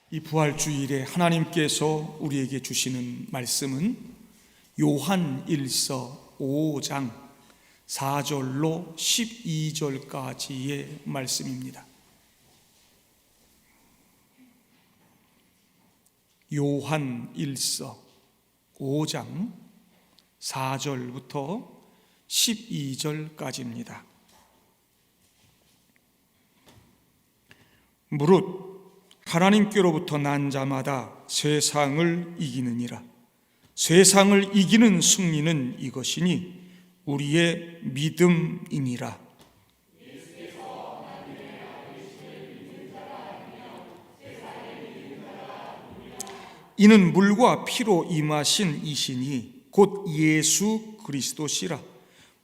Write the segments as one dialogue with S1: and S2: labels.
S1: 이 부활주일에 하나님께서 우리에게 주시는 말씀은 요한 1서 5장 4절로 12절까지의 말씀입니다. 요한 1서 5장 4절부터 12절까지입니다. 무릇 하나님께로부터 난 자마다 세상을 이기느니라. 세상을 이기는 승리는 이것이니 우리의 믿음이니라. 이는 물과 피로 임하신 이시니 곧 예수 그리스도시라.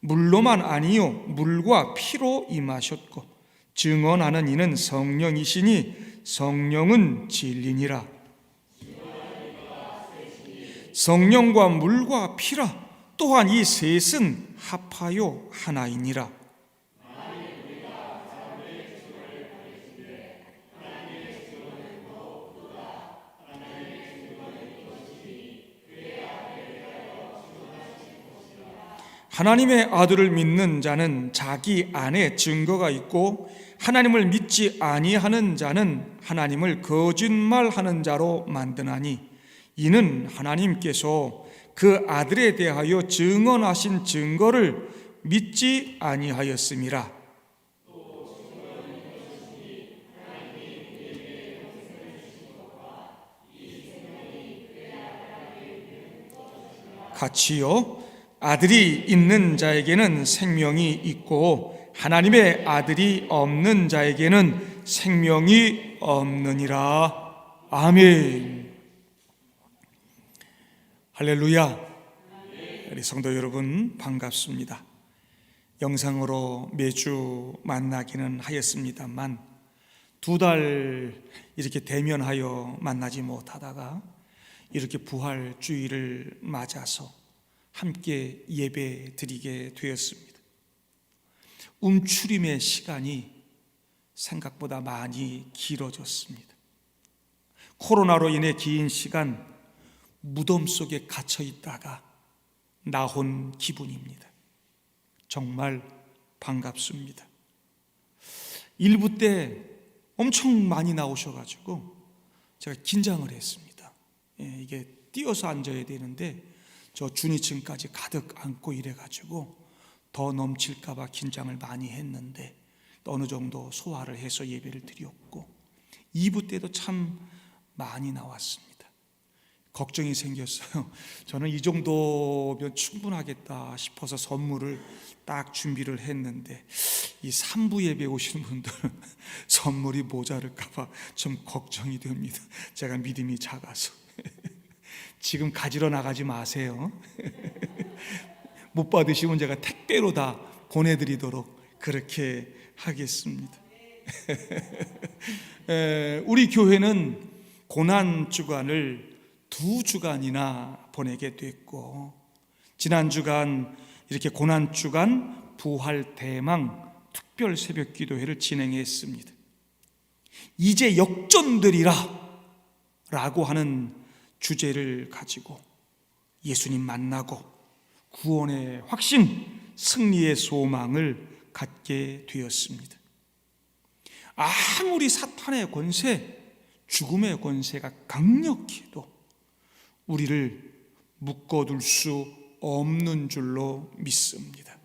S1: 물로만 아니요 물과 피로 임하셨고 증언하는 이는 성령이시니 성령은 진리니라. 성령과 물과 피라. 또한 이 셋은 합하여 하나이니라. 하나님의 아들을 믿는 자는 자기 안에 증거가 있고 하나님을 믿지 아니하는 자는 하나님을 거짓말하는 자로 만드나니 이는 하나님께서 그 아들에 대하여 증언하신 증거를 믿지 아니하였음이라. 같이요 아들이 있는 자에게는 생명이 있고 하나님의 아들이 없는 자에게는 생명이 없느니라. 아멘. 할렐루야. 우리 성도 여러분 반갑습니다. 영상으로 매주 만나기는 하였습니다만 2달 이렇게 대면하여 만나지 못하다가 이렇게 부활주일을 맞아서 함께 예배 드리게 되었습니다. 움츠림의 시간이 생각보다 많이 길어졌습니다. 코로나로 인해 긴 시간 무덤 속에 갇혀 있다가 나온 기분입니다. 정말 반갑습니다. 일부 때 엄청 많이 나오셔가지고 제가 긴장을 했습니다. 이게 뛰어서 앉아야 되는데 저 준위층까지 가득 앉고 이래가지고 더 넘칠까봐 긴장을 많이 했는데 어느 정도 소화를 해서 예배를 드렸고 2부 때도 참 많이 나왔습니다. 걱정이 생겼어요. 저는 이 정도면 충분하겠다 싶어서 선물을 딱 준비를 했는데 이 3부 예배 오시는 분들은 선물이 모자랄까봐 좀 걱정이 됩니다. 제가 믿음이 작아서. 지금 가지러 나가지 마세요. 못 받으시면 제가 택배로 다 보내드리도록 그렇게 하겠습니다. 우리 교회는 고난주간을 2주간이나 보내게 됐고 지난 주간 이렇게 고난주간 부활대망 특별 새벽 기도회를 진행했습니다. 이제 역전되리라 라고 하는 주제를 가지고 예수님 만나고 구원의 확신, 승리의 소망을 갖게 되었습니다. 아무리 사탄의 권세, 죽음의 권세가 강력해도 우리를 묶어둘 수 없는 줄로 믿습니다.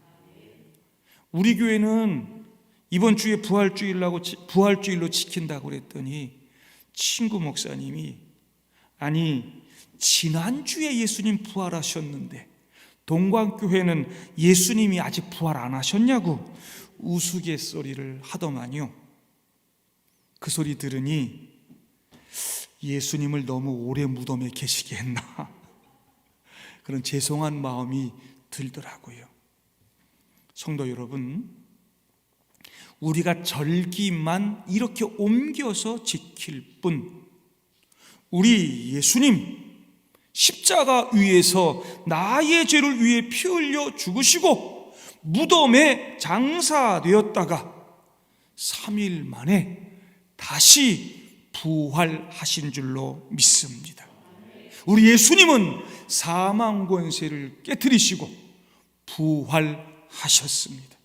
S1: 우리 교회는 이번 주에 부활주일로 지킨다고 그랬더니 친구 목사님이 아니 지난주에 예수님 부활하셨는데 동광교회는 예수님이 아직 부활 안 하셨냐고 우스갯소리를 하더만요. 그 소리 들으니 예수님을 너무 오래 무덤에 계시게 했나 그런 죄송한 마음이 들더라고요. 성도 여러분, 우리가 절기만 이렇게 옮겨서 지킬 뿐 우리 예수님 십자가 위에서 나의 죄를 위해 피 흘려 죽으시고 무덤에 장사되었다가 3일 만에 다시 부활하신 줄로 믿습니다. 우리 예수님은 사망 권세를 깨뜨리시고 부활하셨습니다.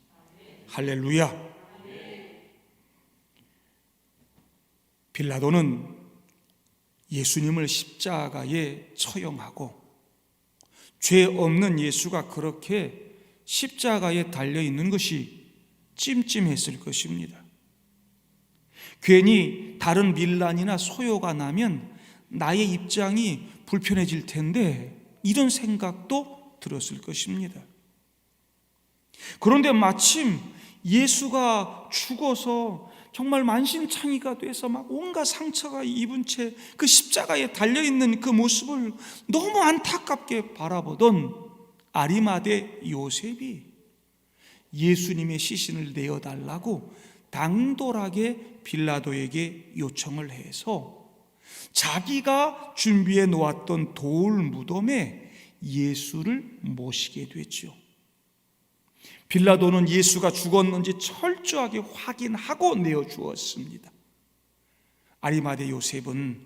S1: 할렐루야. 빌라도는 예수님을 십자가에 처형하고 죄 없는 예수가 그렇게 십자가에 달려있는 것이 찜찜했을 것입니다. 괜히 다른 밀란이나 소요가 나면 나의 입장이 불편해질 텐데 이런 생각도 들었을 것입니다. 그런데 마침 예수가 죽어서 정말 만신창이가 돼서 막 온갖 상처가 입은 채 그 십자가에 달려있는 그 모습을 너무 안타깝게 바라보던 아리마대 요셉이 예수님의 시신을 내어달라고 당돌하게 빌라도에게 요청을 해서 자기가 준비해 놓았던 돌 무덤에 예수를 모시게 됐죠. 빌라도는 예수가 죽었는지 철저하게 확인하고 내어주었습니다. 아리마대 요셉은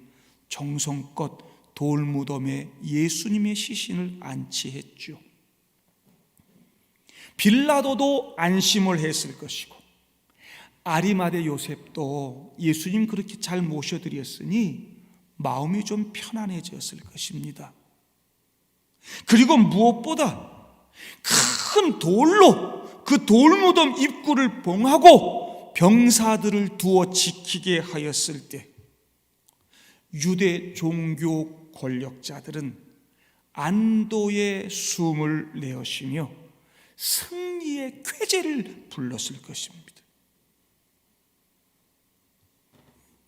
S1: 정성껏 돌무덤에 예수님의 시신을 안치했죠. 빌라도도 안심을 했을 것이고 아리마대 요셉도 예수님 그렇게 잘 모셔드렸으니 마음이 좀 편안해졌을 것입니다. 그리고 무엇보다 큰 돌로 그 돌무덤 입구를 봉하고 병사들을 두어 지키게 하였을 때 유대 종교 권력자들은 안도의 숨을 내쉬며 승리의 쾌재를 불렀을 것입니다.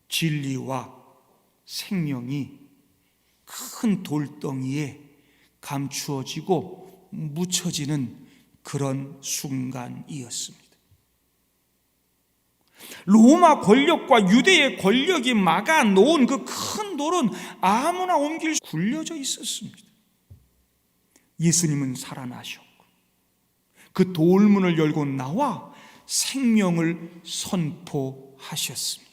S1: 진리와 생명이 큰 돌덩이에 감추어지고 묻혀지는 그런 순간이었습니다. 로마 권력과 유대의 권력이 막아놓은 그 큰 돌은 아무나 옮길 수 굴려져 있었습니다. 예수님은 살아나셨고 그 돌문을 열고 나와 생명을 선포하셨습니다.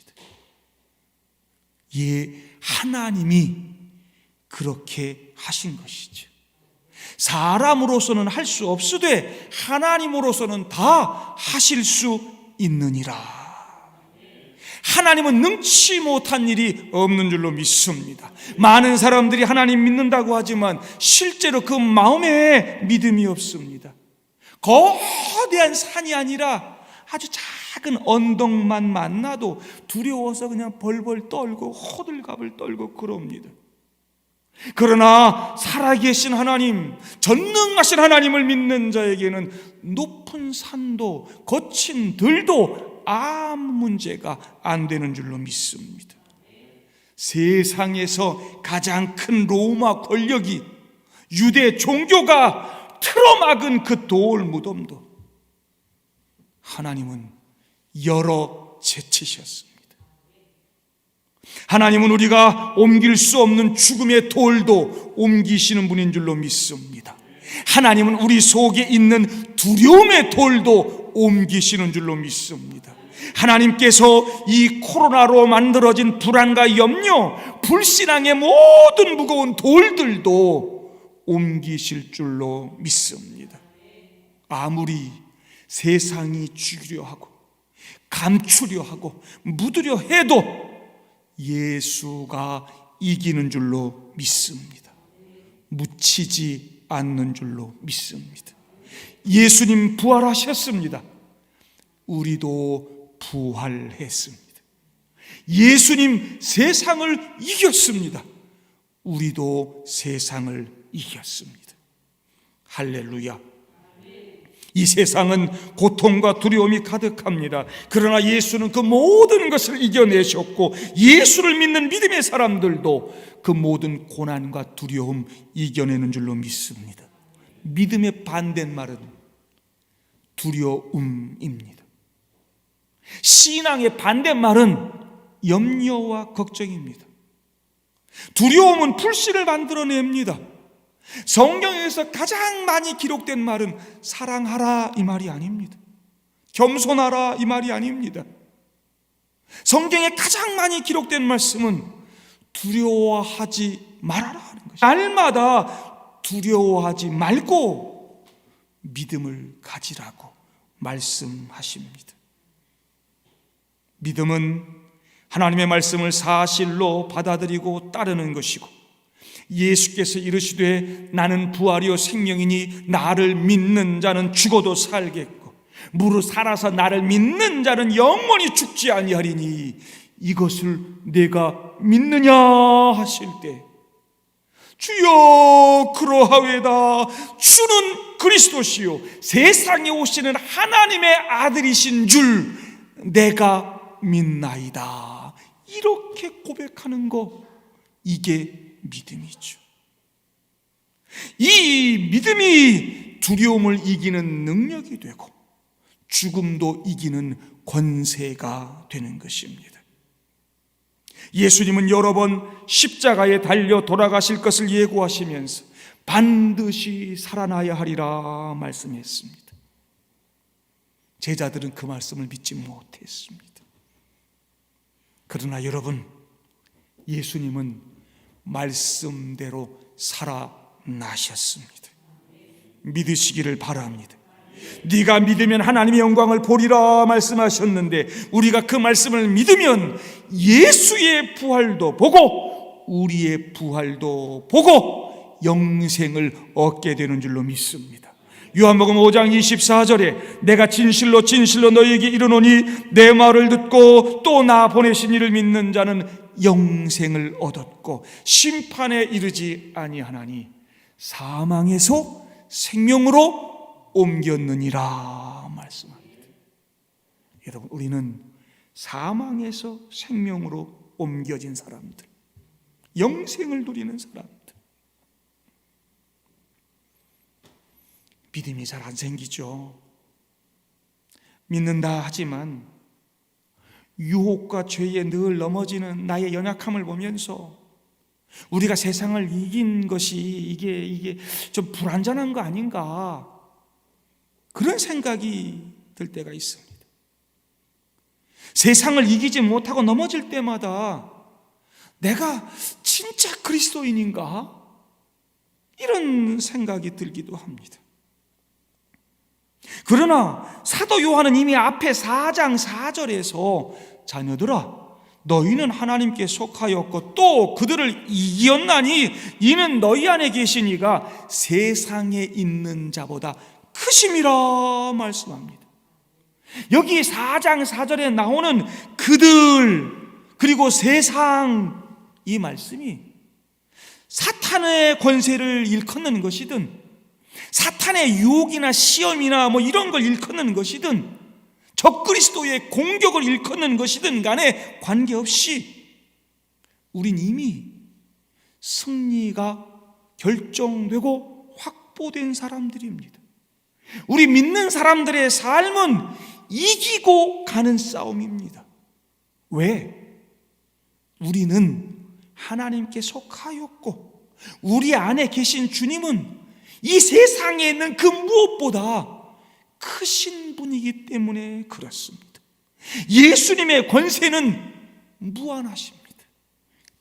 S1: 하나님이 그렇게 하신 것이죠. 사람으로서는 할 수 없으되 하나님으로서는 다 하실 수 있느니라. 하나님은 능치 못한 일이 없는 줄로 믿습니다. 많은 사람들이 하나님 믿는다고 하지만 실제로 그 마음에 믿음이 없습니다. 거대한 산이 아니라 아주 작은 언덕만 만나도 두려워서 그냥 벌벌 떨고 호들갑을 떨고 그럽니다. 그러나 살아계신 하나님, 전능하신 하나님을 믿는 자에게는 높은 산도 거친 들도 아무 문제가 안 되는 줄로 믿습니다. 세상에서 가장 큰 로마 권력이 유대 종교가 틀어막은 그 돌 무덤도 하나님은 열어 제치셨습니다. 하나님은 우리가 옮길 수 없는 죽음의 돌도 옮기시는 분인 줄로 믿습니다. 하나님은 우리 속에 있는 두려움의 돌도 옮기시는 줄로 믿습니다. 하나님께서 이 코로나로 만들어진 불안과 염려, 불신앙의 모든 무거운 돌들도 옮기실 줄로 믿습니다. 아무리 세상이 죽이려 하고 감추려 하고 묻으려 해도 예수가 이기는 줄로 믿습니다. 묻히지 않는 줄로 믿습니다. 예수님 부활하셨습니다. 우리도 부활했습니다. 예수님 세상을 이겼습니다. 우리도 세상을 이겼습니다. 할렐루야. 이 세상은 고통과 두려움이 가득합니다. 그러나 예수는 그 모든 것을 이겨내셨고 예수를 믿는 믿음의 사람들도 그 모든 고난과 두려움 이겨내는 줄로 믿습니다. 믿음의 반대말은 두려움입니다. 신앙의 반대말은 염려와 걱정입니다. 두려움은 불씨를 만들어냅니다. 성경에서 가장 많이 기록된 말은 사랑하라 이 말이 아닙니다. 겸손하라 이 말이 아닙니다. 성경에 가장 많이 기록된 말씀은 두려워하지 말아라 하는 것입니다. 날마다 두려워하지 말고 믿음을 가지라고 말씀하십니다. 믿음은 하나님의 말씀을 사실로 받아들이고 따르는 것이고, 예수께서 이르시되 나는 부활이요 생명이니 나를 믿는 자는 죽어도 살겠고 무릇 살아서 나를 믿는 자는 영원히 죽지 아니하리니 이것을 내가 믿느냐 하실 때, 주여 그러하외다. 주는 그리스도시요 세상에 오시는 하나님의 아들이신 줄 내가 믿나이다. 이렇게 고백하는 거, 이게 믿음이죠. 이 믿음이 두려움을 이기는 능력이 되고 죽음도 이기는 권세가 되는 것입니다. 예수님은 여러 번 십자가에 달려 돌아가실 것을 예고하시면서 반드시 살아나야 하리라 말씀했습니다. 제자들은 그 말씀을 믿지 못했습니다. 그러나 여러분, 예수님은 말씀대로 살아나셨습니다. 믿으시기를 바랍니다. 네가 믿으면 하나님의 영광을 보리라 말씀하셨는데, 우리가 그 말씀을 믿으면 예수의 부활도 보고 우리의 부활도 보고 영생을 얻게 되는 줄로 믿습니다. 요한복음 5장 24절에 내가 진실로 진실로 너희에게 이르노니 내 말을 듣고 또 나 보내신 이를 믿는 자는 영생을 얻었고 심판에 이르지 아니하나니 사망에서 생명으로 옮겼느니라 말씀합니다. 여러분, 우리는 사망에서 생명으로 옮겨진 사람들, 영생을 누리는 사람들. 믿음이 잘 안 생기죠. 믿는다 하지만 유혹과 죄에 늘 넘어지는 나의 연약함을 보면서 우리가 세상을 이긴 것이 이게 좀 불완전한 거 아닌가, 그런 생각이 들 때가 있습니다. 세상을 이기지 못하고 넘어질 때마다 내가 진짜 그리스도인인가? 이런 생각이 들기도 합니다. 그러나 사도 요한은 이미 앞에 4장 4절에서 자녀들아 너희는 하나님께 속하였고 또 그들을 이겼나니 이는 너희 안에 계신 이가 세상에 있는 자보다 크심이라 말씀합니다. 여기 4장 4절에 나오는 그들 그리고 세상, 이 말씀이 사탄의 권세를 일컫는 것이든 사탄의 유혹이나 시험이나 이런 걸 일컫는 것이든 적그리스도의 공격을 일컫는 것이든 간에 관계없이 우린 이미 승리가 결정되고 확보된 사람들입니다. 우리 믿는 사람들의 삶은 이기고 가는 싸움입니다. 왜? 우리는 하나님께 속하였고 우리 안에 계신 주님은 이 세상에 있는 그 무엇보다 크신 분이기 때문에 그렇습니다. 예수님의 권세는 무한하십니다.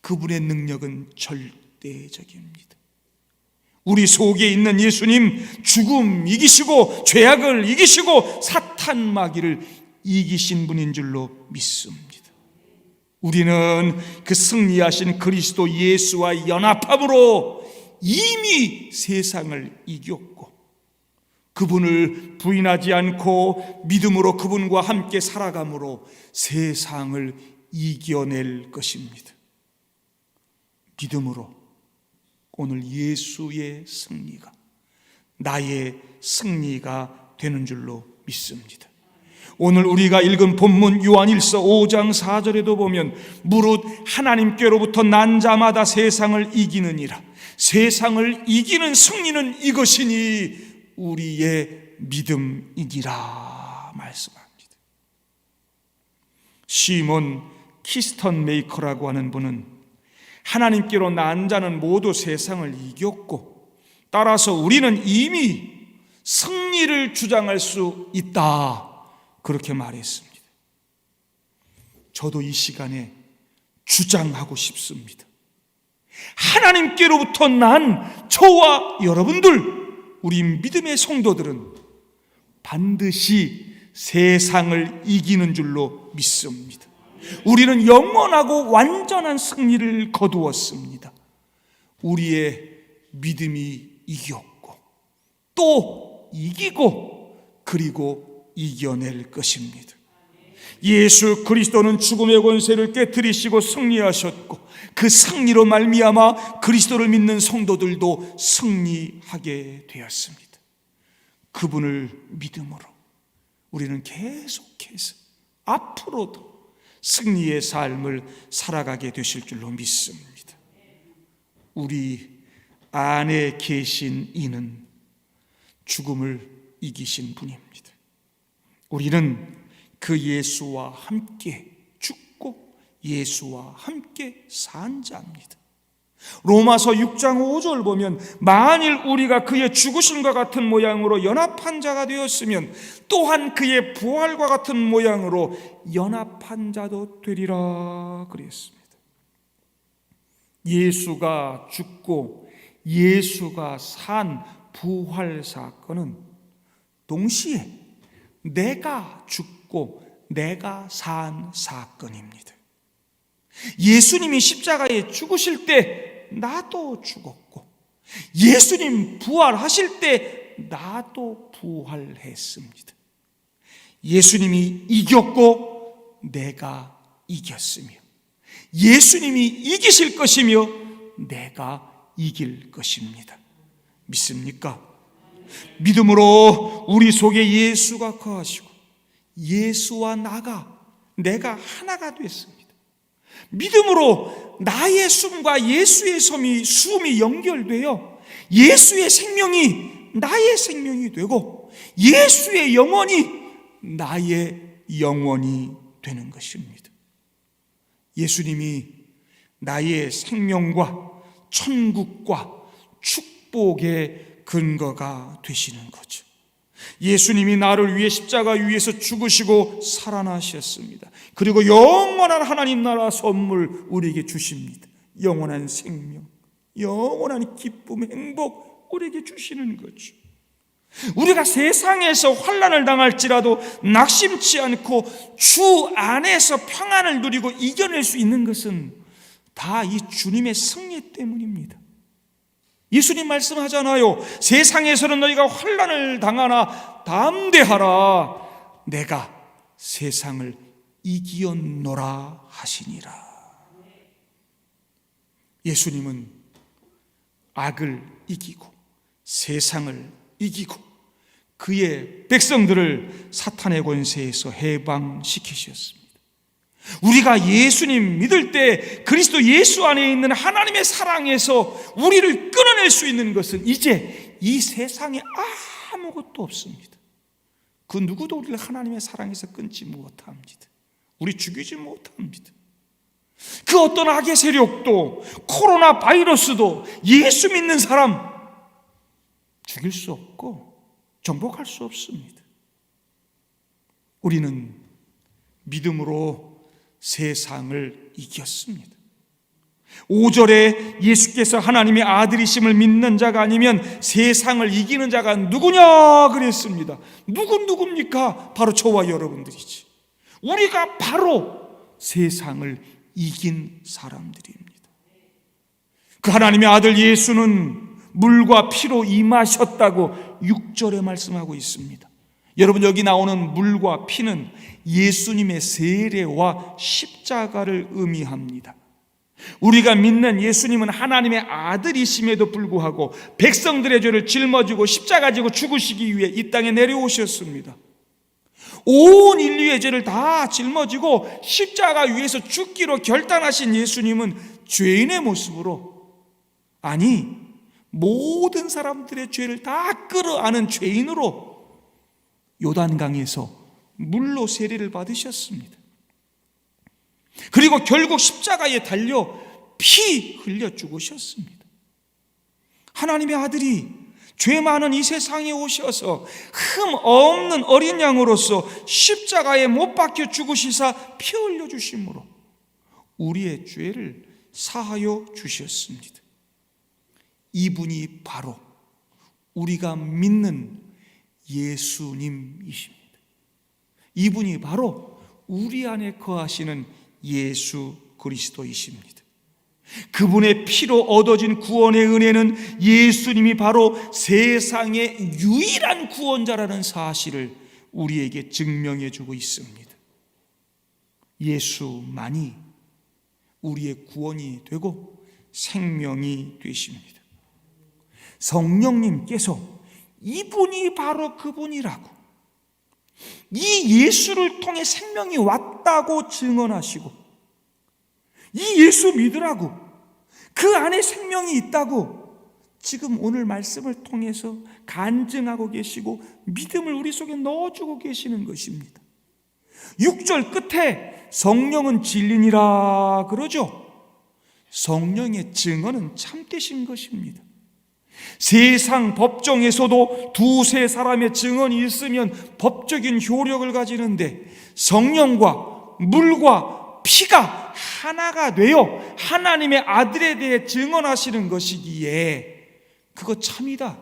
S1: 그분의 능력은 절대적입니다. 우리 속에 있는 예수님, 죽음 이기시고 죄악을 이기시고 사탄 마귀를 이기신 분인 줄로 믿습니다. 우리는 그 승리하신 그리스도 예수와 연합함으로 이미 세상을 이겼고 그분을 부인하지 않고 믿음으로 그분과 함께 살아감으로 세상을 이겨낼 것입니다. 믿음으로 오늘 예수의 승리가 나의 승리가 되는 줄로 믿습니다. 오늘 우리가 읽은 본문 요한일서 5장 4절에도 보면 무릇 하나님께로부터 난 자마다 세상을 이기느니라. 세상을 이기는 승리는 이것이니 우리의 믿음이니라 말씀합니다. 시몬 키스턴 메이커라고 하는 분은 하나님께로 난 자는 모두 세상을 이겼고 따라서 우리는 이미 승리를 주장할 수 있다, 그렇게 말했습니다. 저도 이 시간에 주장하고 싶습니다. 하나님께로부터 난 저와 여러분들, 우리 믿음의 성도들은 반드시 세상을 이기는 줄로 믿습니다. 우리는 영원하고 완전한 승리를 거두었습니다. 우리의 믿음이 이겼고 또 이기고 그리고 이겨낼 것입니다. 예수 그리스도는 죽음의 권세를 깨뜨리시고 승리하셨고 그 승리로 말미암아 그리스도를 믿는 성도들도 승리하게 되었습니다. 그분을 믿음으로 우리는 계속해서 앞으로도 승리의 삶을 살아가게 되실 줄로 믿습니다. 우리 안에 계신 이는 죽음을 이기신 분입니다. 우리는 그 예수와 함께 죽고 예수와 함께 산 자입니다. 로마서 6장 5절 보면 만일 우리가 그의 죽으심과 같은 모양으로 연합한 자가 되었으면 또한 그의 부활과 같은 모양으로 연합한 자도 되리라 그랬습니다. 예수가 죽고 예수가 산 부활 사건은 동시에 내가 죽고 내가 산 사건입니다. 예수님이 십자가에 죽으실 때 나도 죽었고 예수님 부활하실 때 나도 부활했습니다. 예수님이 이겼고 내가 이겼으며 예수님이 이기실 것이며 내가 이길 것입니다. 믿습니까? 믿음으로 우리 속에 예수가 거하시고 예수와 내가 하나가 됐습니다. 믿음으로 나의 숨과 예수의 숨이 연결되어 예수의 생명이 나의 생명이 되고 예수의 영혼이 나의 영혼이 되는 것입니다. 예수님이 나의 생명과 천국과 축복의 근거가 되시는 거죠. 예수님이 나를 위해 십자가 위에서 죽으시고 살아나셨습니다. 그리고 영원한 하나님 나라 선물 우리에게 주십니다. 영원한 생명, 영원한 기쁨, 행복 우리에게 주시는 거죠. 우리가 세상에서 환난을 당할지라도 낙심치 않고 주 안에서 평안을 누리고 이겨낼 수 있는 것은 다 이 주님의 승리 때문입니다. 예수님 말씀하잖아요. 세상에서는 너희가 환난을 당하나 담대하라. 내가 세상을 이기었노라 하시니라. 예수님은 악을 이기고 세상을 이기고 그의 백성들을 사탄의 권세에서 해방시키셨습니다. 우리가 예수님 믿을 때 그리스도 예수 안에 있는 하나님의 사랑에서 우리를 끊어낼 수 있는 것은 이제 이 세상에 아무것도 없습니다. 그 누구도 우리를 하나님의 사랑에서 끊지 못합니다. 우리 죽이지 못합니다. 그 어떤 악의 세력도 코로나 바이러스도 예수 믿는 사람 죽일 수 없고 정복할 수 없습니다. 우리는 믿음으로 세상을 이겼습니다. 5절에 예수께서 하나님의 아들이심을 믿는 자가 아니면 세상을 이기는 자가 누구냐 그랬습니다. 누굽니까? 바로 저와 여러분들이지. 우리가 바로 세상을 이긴 사람들입니다. 그 하나님의 아들 예수는 물과 피로 임하셨다고 6절에 말씀하고 있습니다. 여러분, 여기 나오는 물과 피는 예수님의 세례와 십자가를 의미합니다. 우리가 믿는 예수님은 하나님의 아들이심에도 불구하고 백성들의 죄를 짊어지고 십자가 지고 죽으시기 위해 이 땅에 내려오셨습니다. 온 인류의 죄를 다 짊어지고 십자가 위에서 죽기로 결단하신 예수님은 죄인의 모습으로, 아니 모든 사람들의 죄를 다 끌어안은 죄인으로 요단강에서 물로 세례를 받으셨습니다. 그리고 결국 십자가에 달려 피 흘려 죽으셨습니다. 하나님의 아들이 죄 많은 이 세상에 오셔서 흠 없는 어린 양으로서 십자가에 못 박혀 죽으시사 피 흘려 주심으로 우리의 죄를 사하여 주셨습니다. 이분이 바로 우리가 믿는 예수님이십니다. 이분이 바로 우리 안에 거하시는 예수 그리스도이십니다. 그분의 피로 얻어진 구원의 은혜는 예수님이 바로 세상의 유일한 구원자라는 사실을 우리에게 증명해 주고 있습니다. 예수만이 우리의 구원이 되고 생명이 되십니다. 성령님께서 이분이 바로 그분이라고, 이 예수를 통해 생명이 왔다고 증언하시고, 이 예수 믿으라고, 그 안에 생명이 있다고 지금 오늘 말씀을 통해서 간증하고 계시고 믿음을 우리 속에 넣어주고 계시는 것입니다. 6절 끝에 성령은 진리니라 그러죠. 성령의 증언은 참되신 것입니다. 세상 법정에서도 두세 사람의 증언이 있으면 법적인 효력을 가지는데 성령과 물과 피가 하나가 되어 하나님의 아들에 대해 증언하시는 것이기에 그거 참이다,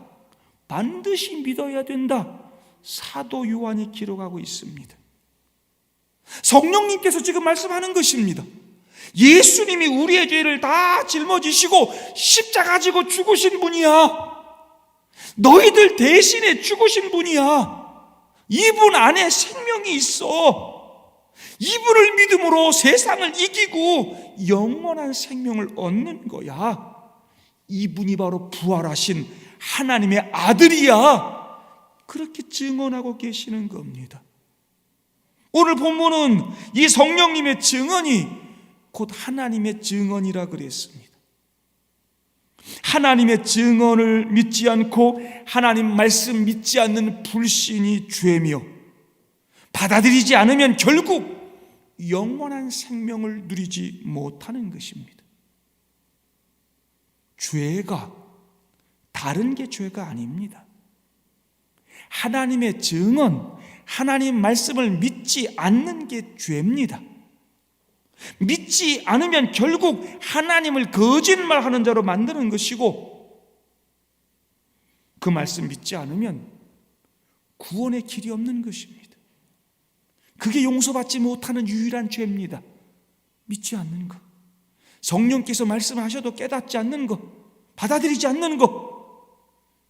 S1: 반드시 믿어야 된다, 사도 요한이 기록하고 있습니다. 성령님께서 지금 말씀하는 것입니다. 예수님이 우리의 죄를 다 짊어지시고 십자가 지고 죽으신 분이야. 너희들 대신에 죽으신 분이야. 이분 안에 생명이 있어. 이분을 믿음으로 세상을 이기고 영원한 생명을 얻는 거야. 이분이 바로 부활하신 하나님의 아들이야. 그렇게 증언하고 계시는 겁니다. 오늘 본문은 이 성령님의 증언이 곧 하나님의 증언이라 그랬습니다. 하나님의 증언을 믿지 않고 하나님 말씀 믿지 않는 불신이 죄며, 받아들이지 않으면 결국 영원한 생명을 누리지 못하는 것입니다. 죄가 다른 게 죄가 아닙니다. 하나님의 증언, 하나님 말씀을 믿지 않는 게 죄입니다. 믿지 않으면 결국 하나님을 거짓말하는 자로 만드는 것이고, 그 말씀 믿지 않으면 구원의 길이 없는 것입니다. 그게 용서받지 못하는 유일한 죄입니다. 믿지 않는 것, 성령께서 말씀하셔도 깨닫지 않는 것, 받아들이지 않는 것,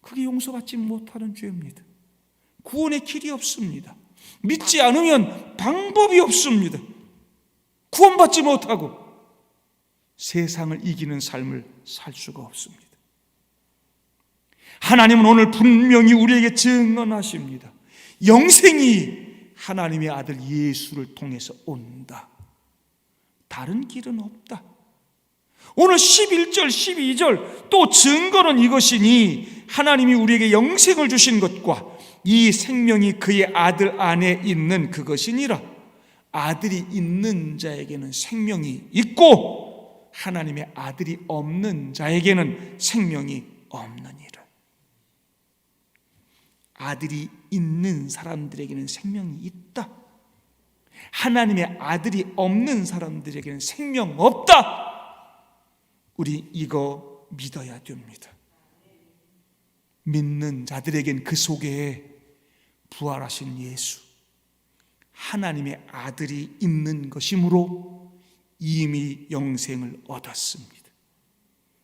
S1: 그게 용서받지 못하는 죄입니다. 구원의 길이 없습니다. 믿지 않으면 방법이 없습니다. 구원받지 못하고 세상을 이기는 삶을 살 수가 없습니다. 하나님은 오늘 분명히 우리에게 증언하십니다. 영생이 하나님의 아들 예수를 통해서 온다. 다른 길은 없다. 오늘 11절, 12절 또 증거는 이것이니 하나님이 우리에게 영생을 주신 것과 이 생명이 그의 아들 안에 있는 그것이니라. 아들이 있는 자에게는 생명이 있고 하나님의 아들이 없는 자에게는 생명이 없느니라. 아들이 있는 사람들에게는 생명이 있다. 하나님의 아들이 없는 사람들에게는 생명 없다. 우리 이거 믿어야 됩니다. 믿는 자들에겐 그 속에 부활하신 예수, 하나님의 아들이 있는 것이므로 이미 영생을 얻었습니다.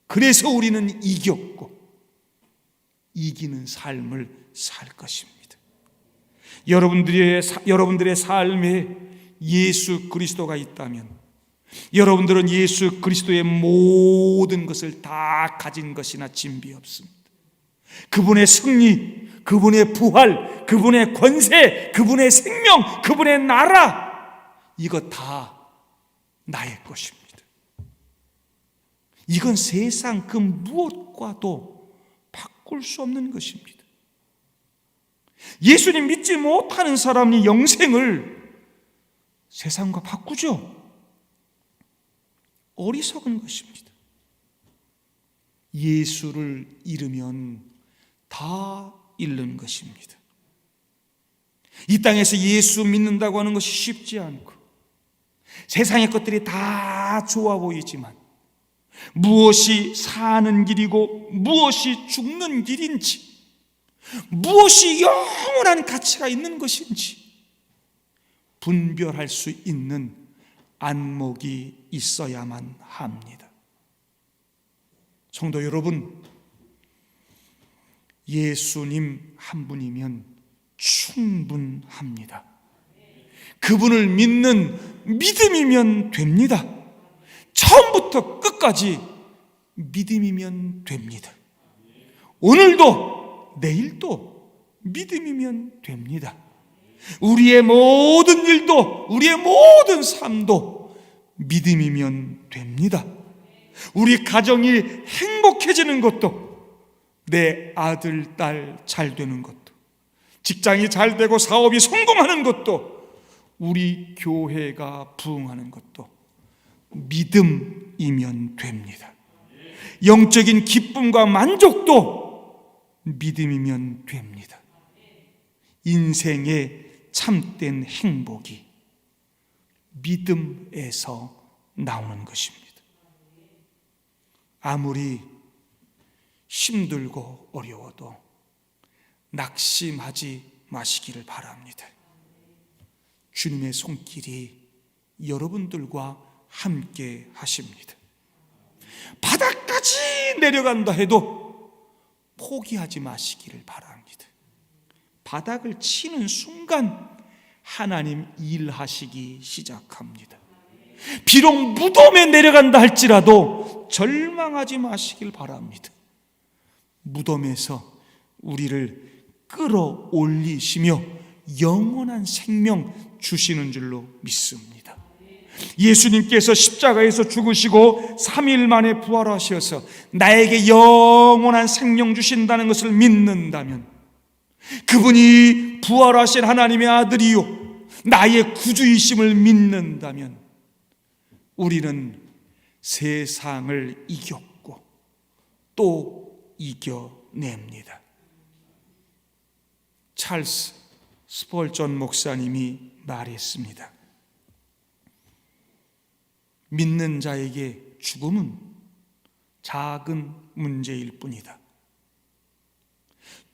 S1: 그래서 우리는 이겼고 이기는 삶을 살 것입니다. 여러분들의 삶에 예수 그리스도가 있다면 여러분들은 예수 그리스도의 모든 것을 다 가진 것이나 진비 없습니다. 그분의 승리, 그분의 부활, 그분의 권세, 그분의 생명, 그분의 나라, 이거 다 나의 것입니다. 이건 세상 그 무엇과도 바꿀 수 없는 것입니다. 예수님 믿지 못하는 사람이 영생을 세상과 바꾸죠. 어리석은 것입니다. 예수를 잃으면 다 다 잃는 것입니다. 이 땅에서 예수 믿는다고 하는 것이 쉽지 않고 세상의 것들이 다 좋아 보이지만 무엇이 사는 길이고 무엇이 죽는 길인지, 무엇이 영원한 가치가 있는 것인지 분별할 수 있는 안목이 있어야만 합니다. 성도 여러분, 예수님 한 분이면 충분합니다. 그분을 믿는 믿음이면 됩니다. 처음부터 끝까지 믿음이면 됩니다. 오늘도 내일도 믿음이면 됩니다. 우리의 모든 일도, 우리의 모든 삶도 믿음이면 됩니다. 우리 가정이 행복해지는 것도, 내 아들, 딸 잘 되는 것도, 직장이 잘 되고 사업이 성공하는 것도, 우리 교회가 부흥하는 것도 믿음이면 됩니다. 영적인 기쁨과 만족도 믿음이면 됩니다. 인생의 참된 행복이 믿음에서 나오는 것입니다. 아무리 힘들고 어려워도 낙심하지 마시기를 바랍니다. 주님의 손길이 여러분들과 함께 하십니다. 바닥까지 내려간다 해도 포기하지 마시기를 바랍니다. 바닥을 치는 순간 하나님 일하시기 시작합니다. 비록 무덤에 내려간다 할지라도 절망하지 마시길 바랍니다. 무덤에서 우리를 끌어올리시며 영원한 생명 주시는 줄로 믿습니다. 예수님께서 십자가에서 죽으시고 3일 만에 부활하셔서 나에게 영원한 생명 주신다는 것을 믿는다면, 그분이 부활하신 하나님의 아들이요 나의 구주이심을 믿는다면, 우리는 세상을 이겼고 또 이겨냅니다. 찰스 스펄전 목사님이 말했습니다. 믿는 자에게 죽음은 작은 문제일 뿐이다.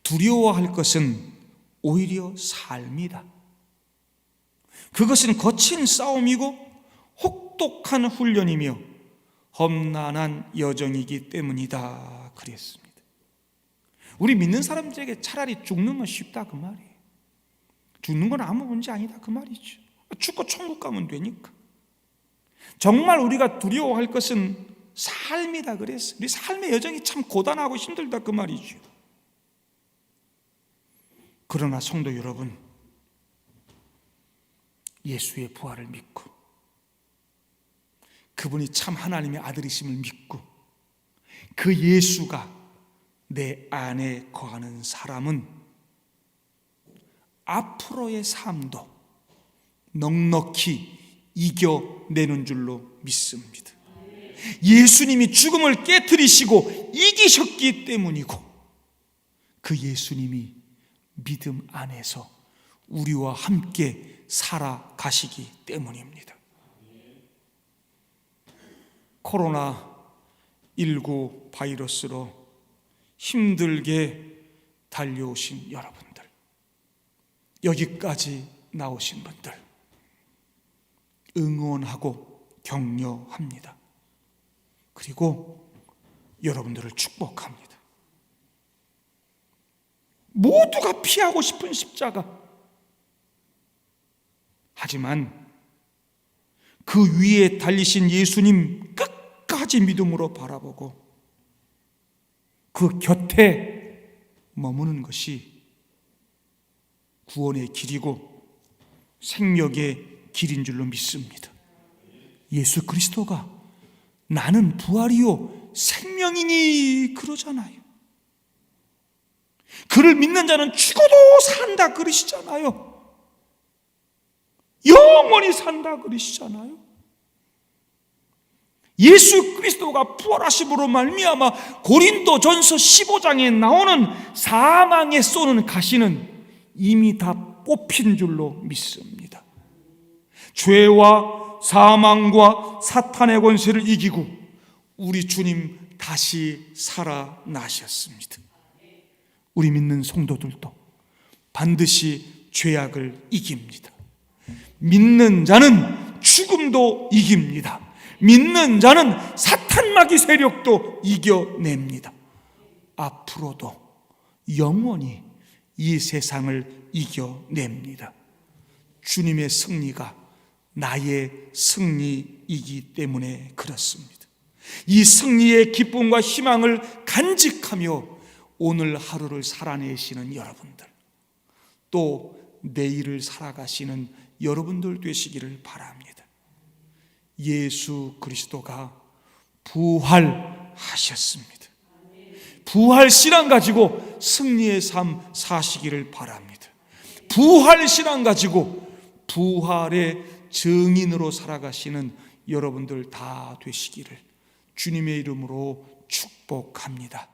S1: 두려워할 것은 오히려 삶이다. 그것은 거친 싸움이고 혹독한 훈련이며 험난한 여정이기 때문이다 그랬습니다. 우리 믿는 사람들에게 차라리 죽는 건 쉽다 그 말이에요. 죽는 건 아무 문제 아니다 그 말이죠. 죽고 천국 가면 되니까. 정말 우리가 두려워할 것은 삶이다 그랬어요. 우리 삶의 여정이 참 고단하고 힘들다 그 말이죠. 그러나 성도 여러분, 예수의 부활을 믿고 그분이 참 하나님의 아들이심을 믿고 그 예수가 내 안에 거하는 사람은 앞으로의 삶도 넉넉히 이겨내는 줄로 믿습니다. 예수님이 죽음을 깨트리시고 이기셨기 때문이고, 그 예수님이 믿음 안에서 우리와 함께 살아가시기 때문입니다. 코로나19 바이러스로 힘들게 달려오신 여러분들, 여기까지 나오신 분들 응원하고 격려합니다. 그리고 여러분들을 축복합니다. 모두가 피하고 싶은 십자가, 하지만 그 위에 달리신 예수님 끝까지 믿음으로 바라보고 그 곁에 머무는 것이 구원의 길이고 생명의 길인 줄로 믿습니다. 예수 그리스도가 나는 부활이요 생명이니 그러잖아요. 그를 믿는 자는 죽어도 산다 그러시잖아요. 영원히 산다 그러시잖아요. 예수 그리스도가 부활하심으로 말미암아 고린도전서 15장에 나오는 사망에 쏘는 가시는 이미 다 뽑힌 줄로 믿습니다. 죄와 사망과 사탄의 권세를 이기고 우리 주님 다시 살아나셨습니다. 우리 믿는 성도들도 반드시 죄악을 이깁니다. 믿는 자는 죽음도 이깁니다. 믿는 자는 사탄 마귀 세력도 이겨냅니다. 앞으로도 영원히 이 세상을 이겨냅니다. 주님의 승리가 나의 승리이기 때문에 그렇습니다. 이 승리의 기쁨과 희망을 간직하며 오늘 하루를 살아내시는 여러분들, 또 내일을 살아가시는 여러분들 되시기를 바랍니다. 예수 그리스도가 부활하셨습니다. 부활 신앙 가지고 승리의 삶 사시기를 바랍니다. 부활 신앙 가지고 부활의 증인으로 살아가시는 여러분들 다 되시기를 주님의 이름으로 축복합니다.